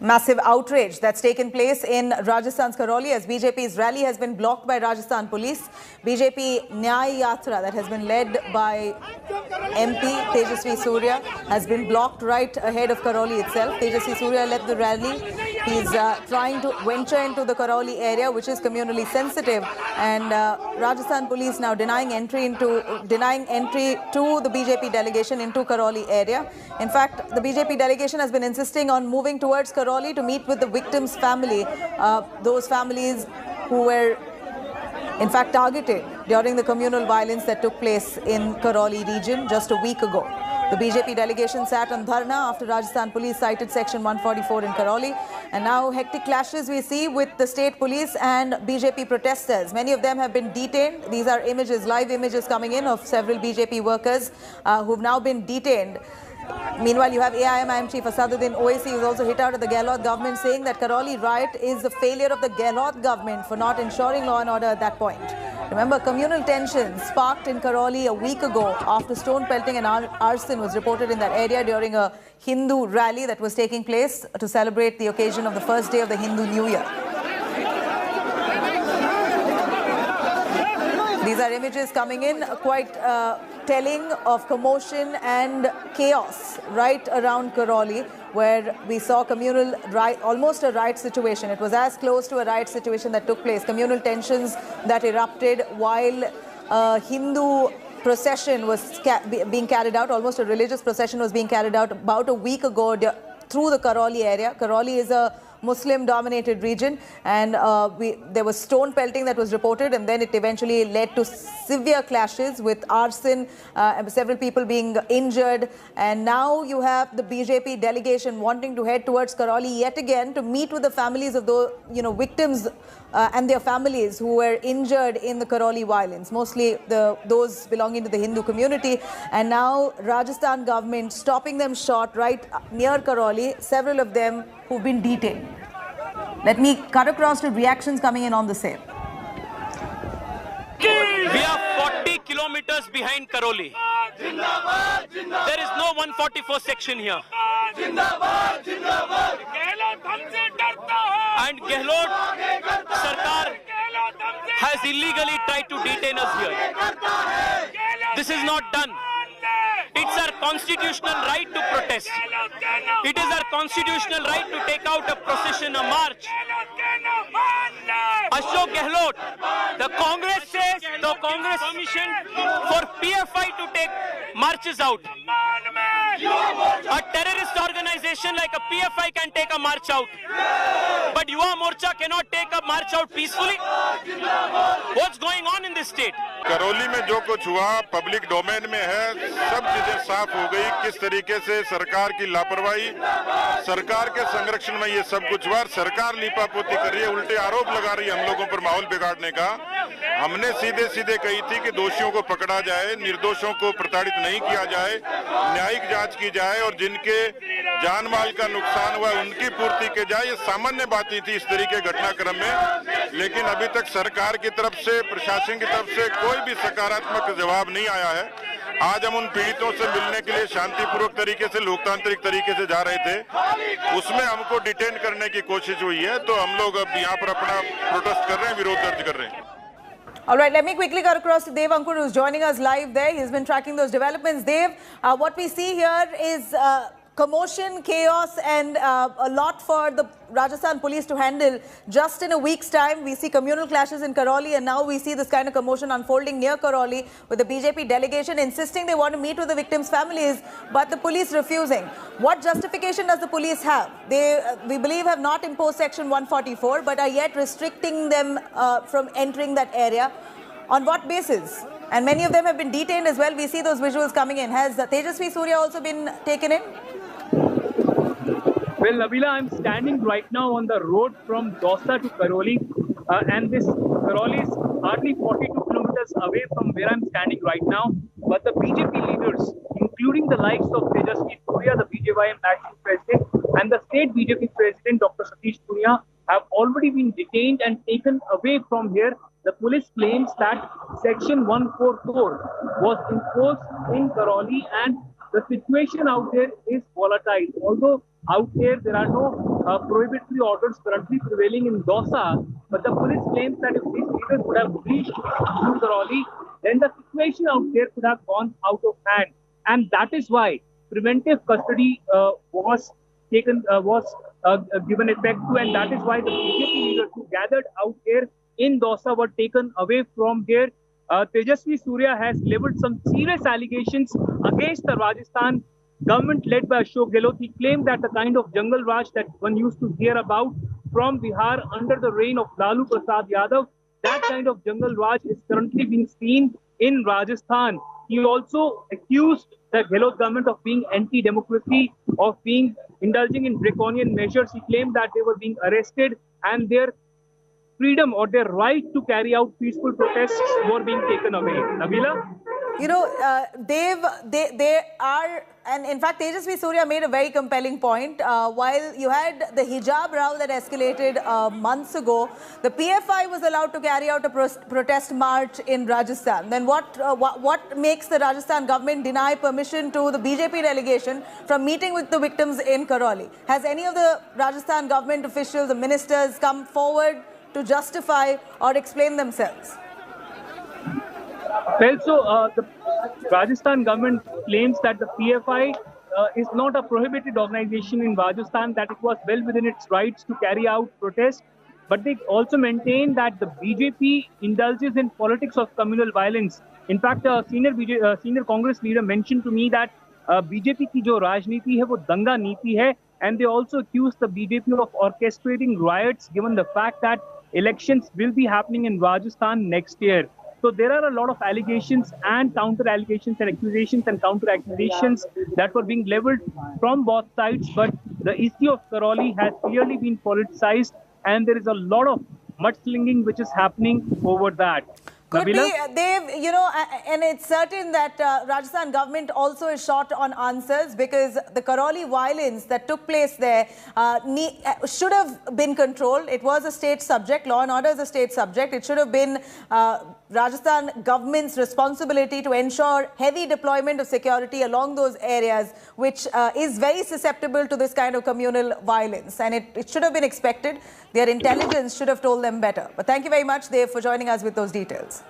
Massive outrage that's taken place in Rajasthan's Karoli as BJP's rally has been blocked by Rajasthan police. BJP Nyay Yatra that has been led by MP Tejasvi Surya has been blocked right ahead of Karoli itself. Tejasvi Surya led the rally. He's trying to venture into the Karoli area, which is communally sensitive, and Rajasthan police now denying entry to the BJP delegation into Karoli area. In fact, the BJP delegation has been insisting on moving towards Karoli to meet with the victims' family, those families who were in fact targeted during the communal violence that took place in Karoli region just a week ago. The BJP delegation sat on dharna after Rajasthan police cited section 144 in Karoli, and now hectic clashes we see with the state police and BJP protesters. Many of them have been detained. These are images, live images coming in of several BJP workers who've now been detained. Meanwhile, you have AIMIM chief Asaduddin Owaisi, who's also hit out at the Ghelot government, saying that Karoli riot is a failure of the Ghelot government for not ensuring law and order at that point. Remember, communal tensions sparked in Karoli a week ago after stone pelting and arson was reported in that area during a Hindu rally that was taking place to celebrate the occasion of the first day of the Hindu New Year. These are images coming in quite telling of commotion and chaos right around Karoli, where we saw communal riot, almost a riot situation. It was as close to a riot situation that took place. Communal tensions that erupted while a Hindu procession was being carried out. Almost a religious procession was being carried out about a week ago through the Karoli area. Karoli is a Muslim-dominated region, and there was stone pelting that was reported, and then it eventually led to severe clashes with arson, and several people being injured. And now you have the BJP delegation wanting to head towards Karoli yet again to meet with the families of the victims and their families who were injured in the Karoli violence, mostly those belonging to the Hindu community. And now Rajasthan government stopping them short right near Karoli, several of them who've been detained. Let me cut across to reactions coming in on the same. We are 40 kilometers behind Karoli. There is no 144 section here. And Ghelot sarkar has illegally tried to detain us here. This is not done. It's our constitutional right to protest. It is our constitutional right to take out a procession, a march. Ashok Ghelot, the Congress says the Congress permission for PFI to take marches out. A terrorist organization like a PFI can take a march out, but Yuva Morcha cannot take a march out peacefully. What's going on in this state? Karauli में जो कुछ हुआ public domain में है, सब चीजें साफ हो गई। किस तरीके से सरकार की लापरवाही, सरकार के संरक्षण में ये सब कुछ हुआ। सरकार लीपापोती कर रही है, उल्टे आरोप लगा रही है हम लोगों पर माहौल बिगाड़ने का। हमने सीधे सीधे कही थी कि दोषियों को पकड़ा जाए, निर्दोषों को प्रताड़ित नहीं किया जाए, न्यायिक जांच की जाए और जिनके जान माल का नुकसान हुआ उनकी पूर्ति की जाए। ये सामान्य बातें थी इस तरीके घटनाक्रम में, लेकिन अभी तक सरकार की तरफ से, प्रशासन की तरफ से कोई भी सकारात्मक जवाब नहीं आया है। आज हम उन पीड़ितों से मिलने के लिए शांतिपूर्वक तरीके से, लोकतांत्रिक तरीके से जा रहे थे, उसमें हमको डिटेन करने की कोशिश हुई है, तो हम लोग अब यहाँ पर अपना प्रोटेस्ट कर रहे हैं, विरोध दर्ज कर रहे हैं। All right, let me quickly cut across to Dev Ankur, who's joining us live there. He's been tracking those developments. Dev, what we see here is commotion, chaos, and a lot for the Rajasthan police to handle. Just in a week's time, we see communal clashes in Karoli, and now we see this kind of commotion unfolding near Karoli with the BJP delegation insisting they want to meet with the victims' families, but the police refusing. What justification does the police have? They, we believe, have not imposed section 144, but are yet restricting them from entering that area. On what basis? And many of them have been detained as well. We see those visuals coming in. Has Tejasvi Surya also been taken in? Well, Nabila, I'm standing right now on the road from Dosa to Karoli, and this Karoli is hardly 42 kilometers away from where I'm standing right now. But the BJP leaders, including the likes of Tejasvi Surya, the BJP national president, and the state BJP president, Dr. Satish Punia, have already been detained and taken away from here. The police claims that section 144 was imposed in Karoli, and the situation out there is volatile. Although out here there are no prohibitory orders currently prevailing in Dausa, but the police claims that if these leaders would have reached to Karoli, then the situation out there could have gone out of hand. And that is why preventive custody was taken, given effect to, and that is why the BJP leaders who gathered out here in Dausa were taken away from here. Tejasvi Surya has leveled some serious allegations against the Rajasthan government led by Ghelot. He claimed that the kind of jungle raj that one used to hear about from Bihar under the reign of Lalu Prasad Yadav, that kind of jungle raj is currently being seen in Rajasthan. He also accused the Ghelot government of being anti-democracy, of being indulging in draconian measures. He claimed that they were being arrested and their freedom or their right to carry out peaceful protests were being taken away. Nabila? You know, they are, and in fact, Tejasvi Surya made a very compelling point. While you had the hijab row that escalated months ago, the PFI was allowed to carry out a protest march in Rajasthan. Then what makes the Rajasthan government deny permission to the BJP delegation from meeting with the victims in Karoli? Has any of the Rajasthan government officials, the ministers, come forward to justify or explain themselves? Well, so the Rajasthan government claims that the PFI is not a prohibited organization in Rajasthan, that it was well within its rights to carry out protests. But they also maintain that the BJP indulges in politics of communal violence. In fact, a senior Congress leader mentioned to me that BJP की जो राजनीति है वो दंगा नीति है, and they also accused the BJP of orchestrating riots given the fact that elections will be happening in Rajasthan next year. So there are a lot of allegations and counter-allegations and accusations and counter-accusations that were being leveled from both sides. But the issue of Karoli has clearly been politicized, and there is a lot of mudslinging which is happening over that. Could be, Dave, you know, and it's certain that Rajasthan government also is short on answers, because the Karoli violence that took place there should have been controlled. It was a state subject. Law and order is a state subject. It should have been Rajasthan government's responsibility to ensure heavy deployment of security along those areas, which is very susceptible to this kind of communal violence. And it should have been expected. Their intelligence should have told them better. But thank you very much, Dave, for joining us with those details.